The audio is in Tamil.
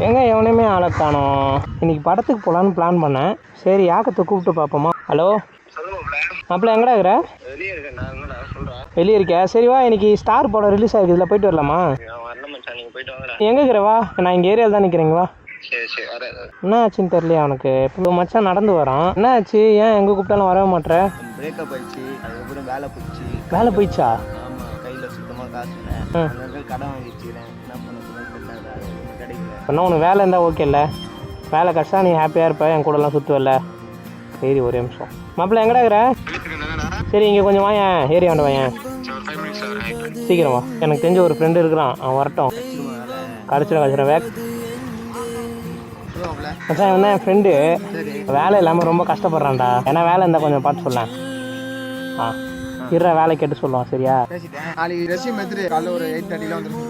எங்கே எவனையுமே ஆளை காணோம். இன்னைக்கு படத்துக்கு போகலான்னு பிளான் பண்ணேன். சரி யாக்கத்தை கூப்பிட்டு பார்ப்போமா. ஹலோ மாப்பிள்ள, எங்கடா இருக்கிற? வெளியே இருக்கியா? சரி வா, இன்னைக்கு ஸ்டார் படம் ரிலீஸ் ஆகிருக்கு, இதில் போயிட்டு வரலாமா? எங்கே இருக்கிறவா? நான் இங்கே ஏரியாவில் தான் நிற்கிறேங்க. வா. என்ன ஆச்சுன்னு தெரியலையா அவனுக்கு? இப்போ மச்சான் நடந்து வரான். என்ன ஆச்சு? ஏன் எங்கே கூப்பிட்டாலும் வரவே மாட்டேற? பிரேக்கப் ஆயிடுச்சு, அதுக்கப்புறம் வேலை போயிடுச்சு. வேலை போயிடுச்சா? ஆமாம், கையில் சுத்தமாக காசு இல்லை. கடன் வாங்கி வச்சுக்கிறேன், என்ன பண்ண கிடைக்கல. இப்போனா உனக்கு வேலை இருந்தால் ஓகே இல்லை? வேலை கஷ்டம், நீ ஹாப்பியாக இருப்ப, என் கூடலாம் சுற்றுவல்ல. சரி ஒரே நிமிஷம். மாப்பிள்ள எங்கடா இருக்கிற? சரி இங்கே கொஞ்சம் வாயேன், ஏரியா வேண்டாம் வாயேன். சீக்கிரம் வா, எனக்கு தெரிஞ்ச ஒரு ஃப்ரெண்டு இருக்கிறான், அவன் வரட்டும். கடிச்சிடும் வேக். மச்சான் இவன் தான் என் ஃப்ரெண்டு. வேலை இல்லாமல் ரொம்ப கஷ்டப்படுறான்டா. ஏன்னா வேலை இருந்தால் கொஞ்சம் பார்த்து சொல்லேன். இருற வேலை கேட்டு சொல்லுவான். சரியா? நாளைக்கு ரெஸ்யூம் எடுத்துட்டு காலைல ஒரு 8:30 வந்துடும்.